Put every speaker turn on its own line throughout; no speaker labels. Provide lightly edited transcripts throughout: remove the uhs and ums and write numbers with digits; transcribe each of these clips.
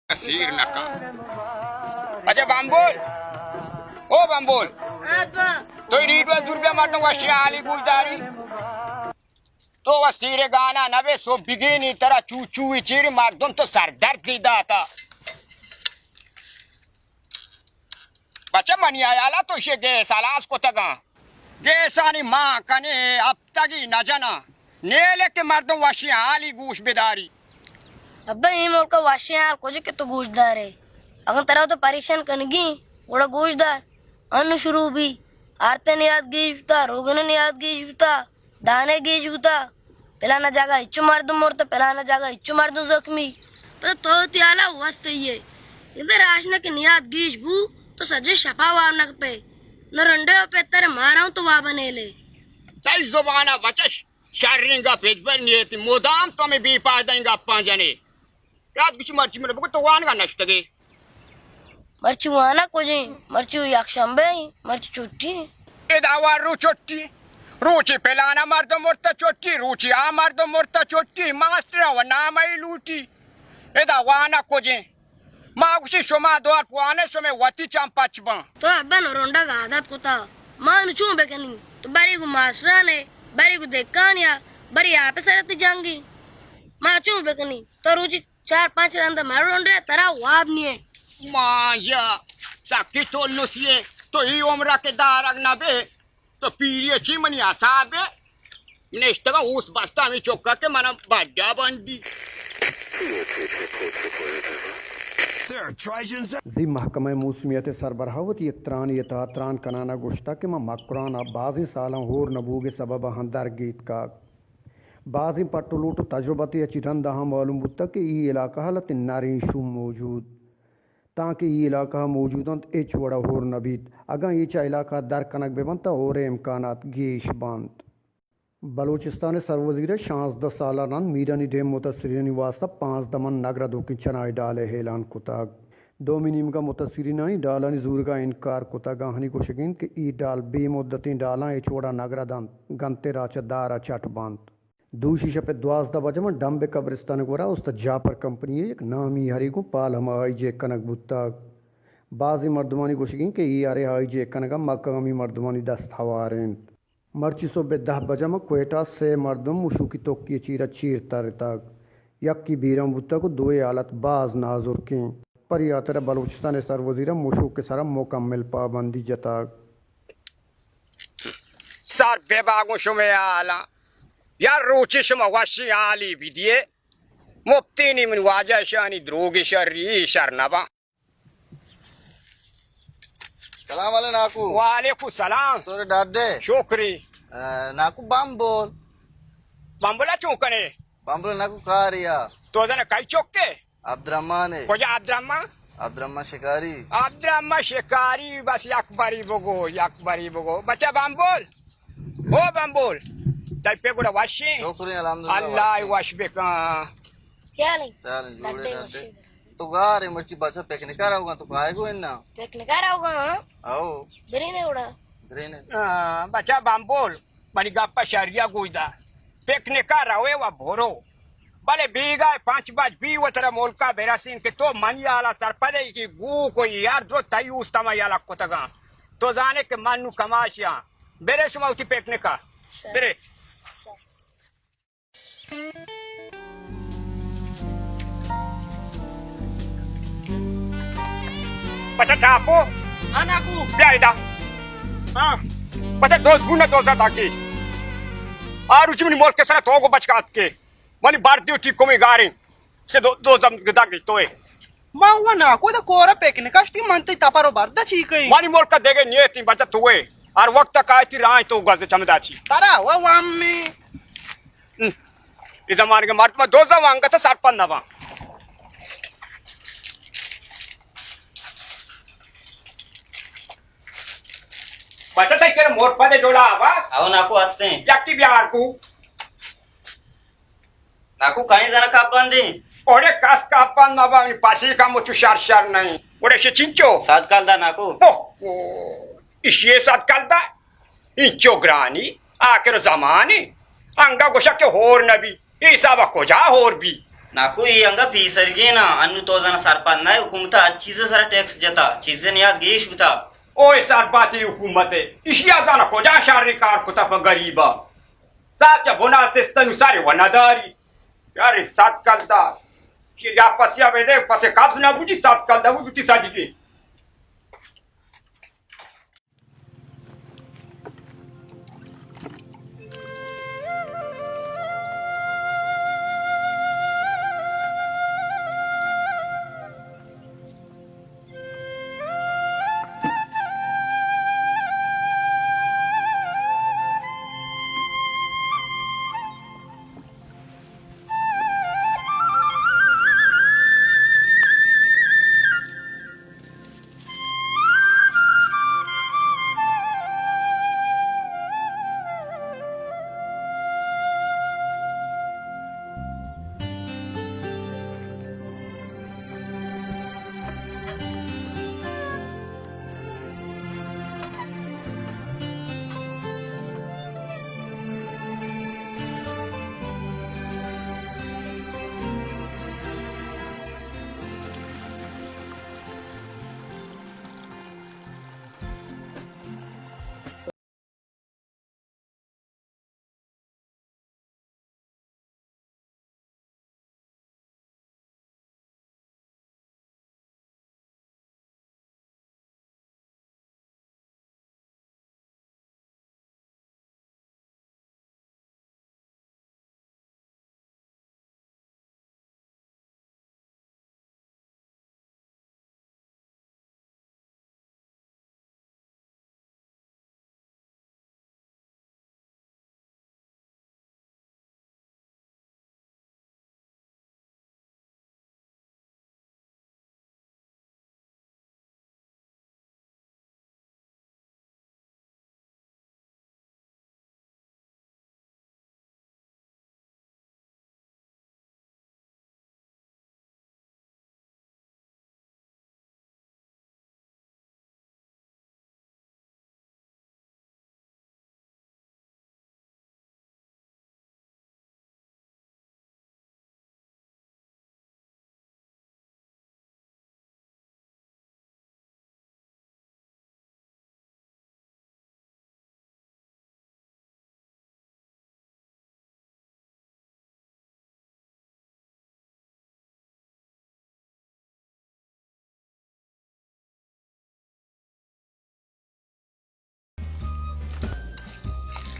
Kasir naka. Aja bambol. Oh bambol.
Apa?
To ini dua durbe matang wasya ali guldari. To wasire gana nabe so bigini tara cucu iciri mardon to sardar dida ta. Baca mani ayala to shege salas kotaga. Gesani ma kane aptagi najana. Nele ke mardon wasya ali gush bedari.
अब्बा ये मुल्क का वाशियाल cosy के तो गोश्तदार है अगर तरह तो परेशान कनगी बड़ा गोश्तदार अन्न शुरू भी आरते ने याद गेज बुता रोगने ने याद गेज बुता दाने गेज बुता पहला जागा इच्चू मार दूं मोर तो पहला जागा इच्चू मार दूं जख्मी तो त्याला हुआ सही है इधर आशना के नियाद गेज बू तो सजे शपा वावना पे न रंडे पे तेरे माराऊं तो वा बने ले
Tay zobana bachas sharringa pejbar niyeti modam to me bi paadainga panjane रात कुछ मर्ची मेरे को तो वान का नष्ट गए
मर्ची वाना कोजे मर्ची याक्षंबे मर्ची चुट्टी
ए दावारू चोट्टी रुचि पेलाना मर्द मोर्ता चोट्टी रुचि आ मर्द मोर्ता चोट्टी मास्टर व नामई लूटी ए दावाना कोजे मागुशी शोमा दोर पुआने शोमे वती चंपाचबा
तो अब्बा नरोंडा का आदत कोता मान चूं बेकनी तो बारी को मास्टराने बारी को देखकानिया बारी यहाँ पे सरती जांगी मां चूं बेकनी तो रुचि 4-5 रंदा मारोंडे तरा वाब नहीं है
माया साकी तो लुसिए तो ही उम्र के दारग ना बे तो पीरिय चिमनी आसाबे नेस्टगा उस बस्ता में चौका के मना बाड्या बंदी
जी महकमा मौसमियत सरबराहत ये त्रान कनाना गुश्ता के मकरान बाज़ी साल होर नबूगे सबब हंदर गीत का बाज़ी पट्टलूट तजुर्बती अच्छी रंदा हम मालूम बुता कि ये इलाका हलत नारिशु मौजूद ताकि ये इलाका मौजूद ए छोड़ा होर नबीत अगर ये चा इलाका दर कनक बेबंता और इम्कानात गेश बांत बलूचिस्तान सरवजीर 16 साल मीरानी डेम मुतसरीन वास्ता 5 दमन नगरा दोकी चनाई डाले हेलान कुताग डोमिनियम का मुतसरीन डालानी जूर का इनकार कुताग हनी को शकीन कि ई डाल बेमुद्दती डाला ए छोड़ा नगरा दान गंते राचा दारा चट बांत दूशी शपे 12 बजे डम्बे कब्रिस्तान गोरा उस जापर कंपनी एक नामी हरी को पाल हम आई जे कनक बुत्ता बाजी मर्दमानी गोशगिन के ई आरे आई जे कनक मकामी मर्दमानी दस्त हवारें मर्ची सो बे 10 बजे में कोयटा से मर्दम मुशु की तोकी चीरा चीर तर तक यक की बीरम बुत्ता को दो आलत बाज नाजुर के पर यात्रा बलूचिस्तान सर वजीर मुशु के सारा मुकम्मल पाबंदी जता
सर बेबागो शुमे आला यार रोचे शमा वाशी आली बिदिए मुफ्तीनी मन वाजा शानी द्रोगे शर्री शरनबा
सलाम वाले नाकू
वालेकुम सलाम
तोरे दादे
शुक्री
नाकू बम्बोल
बम्बला चौकने
बम्बोल नाकू कारिया
तो दने कई चौके
अब्दुर्रहमान है
कोजा
अब्दुर्रहमान
शिकारी बस यकबरी बगो बच्चा बम्बोल ओ बम्बोल तैपे गुड़ा वाशी
शुक्रिया अल्हम्दुलिल्लाह
अल्लाह वाश बेका
क्या नहीं
चल जोड़े
लड्डे
दादे
वशी
तो गारे मर्ची बच्चा पेकने कर आऊंगा तो खाएगो इन्ना
पेकने का रहोगा
आओ
बरी नहीं उड़ा
ग्रीन
बच्चा बम्बोल मनी गप्पा शरिया गुइदा पेकने का रवे वा भोरो भले बीगा 5 बाज बी वतरा मोलका बेरासिन के तो मनियाला सरपदे की गु को यार जो तयूस तमायाला कोतगा तो जाने के मानू कमाशिया बेरे सुमाउती पेकने का बेरे Pata tapo,
नाकू
biaida. Pata dos guna dosa daki. Aru chimni mol ke sara togo bachkat ke. Mani bardiu tipo me garin. Se do dam daki toy.
मावा नाकू दा कोरा पेकने का स्टी मनते तापारो Barda चीकई
Mani mol ka dege nieti bacha toy. Ar wakta ka ti rai to gaz chamdachi.
तारा वा वाम्मी
Ida marge martma doza wanga ta sarpan nava. Bacha sai kere mor pade jola avas.
आओ नाकू हंसते हैं
Yakti biar ku.
नाकू कहीं जरा कब बंदी
Ore kas kapan nava ni pasi kamu tu shar nahi. Ore she chincho.
सात काल दा नाकू
Oh, ishiye sat kalda. Incho grani. Akero zamani. Anga gosha ke hor nabi. Isaba koja hor bi.
नाकू ये अंगा पीसरगे ना अन्नु तो जना सरपंच ना हुकुमता अच्छी से सारा टैक्स जता चीजें नियात गेश बिता
ओय सरबाती हुकूमत इशिया जाना खोजा शारी कार कुतफ गरीबा साचा बुना सिस्टम सारी वनादारी यार सात कलदा कि या पसिया बेदे पसे काब्ज ना बुझी सात कलदा वो बुटी साजी की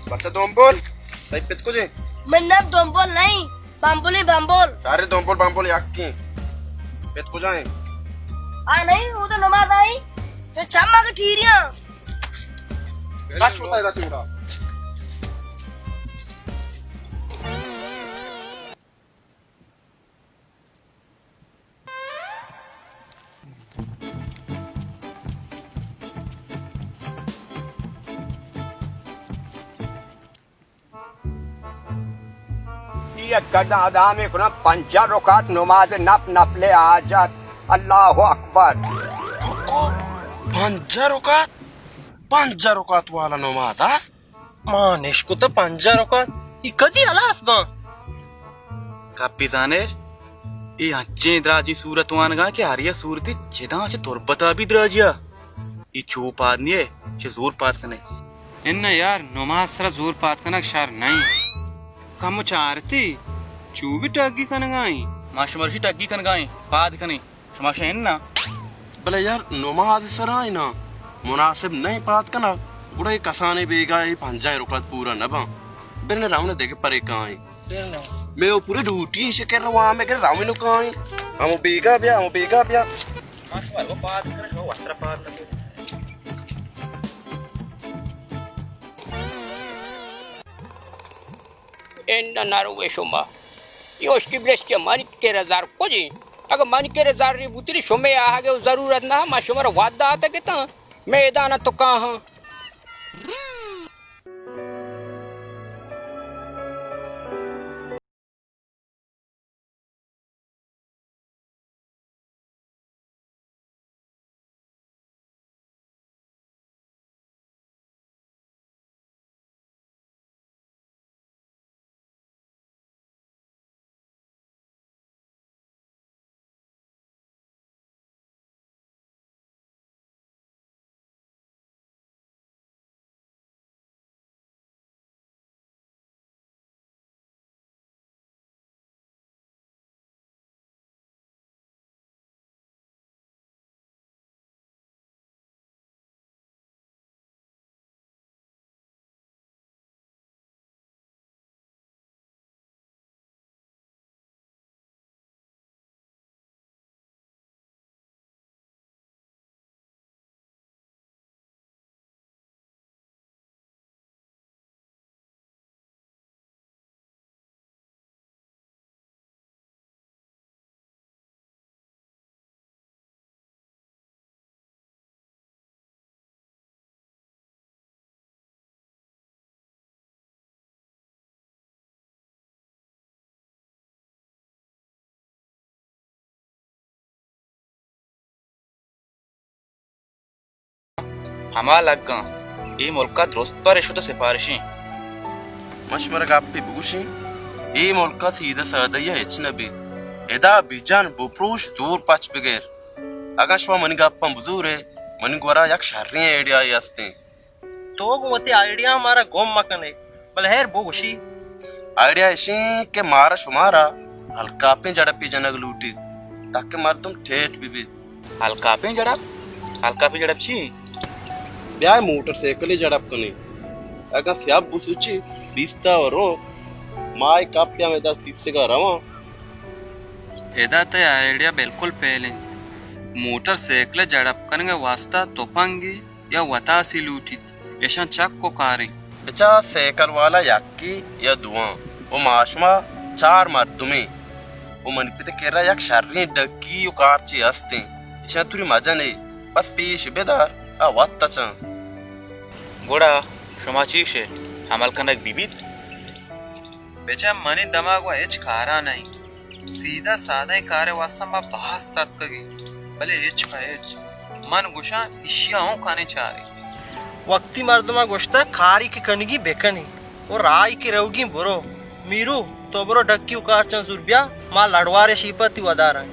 Basta dombol. Taipit ko je.
मैं नब दोंबोल नहीं बाम्बोली बाम्बोल
सारे दोmbol बाम्बोल याक्की. पेट को जाए.
आ नहीं वो तो नमाज आई जो चम्मा के ठीरियां
बस होता है चिंगड़ा.
ये कदा आदाम एक ना पंचा रकात नमाज नफ नफले आजत अल्लाह अकबर
Ko panjarokat wala nomadas.
मानेश को तो पंजा रोका ये कदी अलास बा
Kapitane, i anche draji surat wanga ke ariya surati cheda che turbata bhi drajiya. I chup आदमी है che जोर पात कने. इन्ना यार नमाज सरा जोर पात कना शार नहीं. कम चारती चू भी टग्गी कन गाई. माशमर्शी टग्गी कन गाई. पाद कने. समाशा इन्ना.
भले यार नमाज सराय ना मुनासिब नहीं बात करना. उड़ा कसाने बेगा ये पंजारोkat पूरा न बा. बिरने रावने देखे परे काई. मैं वो पूरे ड्यूटी से कर रहा हूँ. मैं कर रावने नो काई. हम बेगा बिया.
माशमर वो पाद कने वो वस्त्र पाद कने.
एंड नारो वे शोमा योश की ब्लेस के मानिक के रजार को जी अगर मानिक के रजार री बुतरी शोमे आगे जरूरत ना मा शोमर वादा आता के ता मैदान तो कहां
हमा लग्गा ये मुल्का दुरुस्त पर तो सिफारिशें
मशवरा गाप्पी बुगुशी ये मुल्का सीधा सादया एचनबी एदा बिजान बुप्रूश दूर पाच बगैर अगर शवा मनी गाप्पा बुदूरे मनी गोरा यक शार्रियां आइडिया यास्ते
तो गुमती आइडिया हमारा गोम मकने बल हेर बोगुशी
आइडिया ऐसी के मारा शुमारा हल्का पे जड़पी जनक लूटी ताकि मार तुम ठेठ भी
हल्का पे जड़प छी
ब्याह मोटरसाइकिल जड़प कने अगर स्याब बुसुची बीस्ता वरो माय काप्या में दा तीसरे का रवा
एदा ते आइडिया बिल्कुल पहले मोटरसाइकिल जड़प करेंगे वास्ता तोपांगी या वतासी लूटी ऐसा चक को कारें
बचा साइकिल वाला याकी या दुआ वो माशमा चार मर्दुमे वो मन पे कह रहा याक शार्री डकी यो कारची हस्ते ऐसा तुरी मजा नहीं बस पेश बेदार आ वत्ता चा
गोड़ा शमा चीश है हमल कनक बीबीत बेचा मनी दिमाग वा एच खारा नहीं सीधा सादा कार्य वास्ता मा बहस तक कगी भले एच का एच मन गुशा इशियाओं खाने चाह रही
वक्ती मर्दमा गोश्ता खारी की कनगी बेकनी और राय की रहोगी बुरो मीरू तो बरो डक्की उकार चन सुरबिया मां लड़वारे शीपति वदारा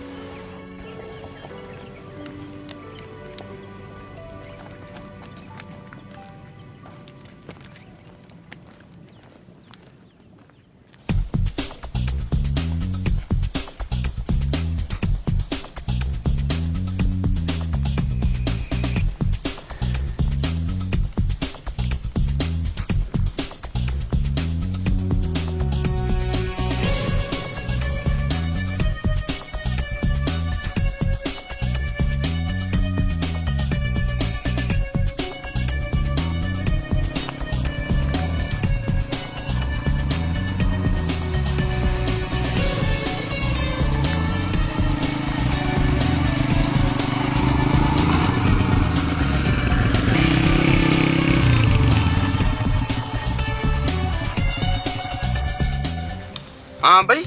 हाँ भाई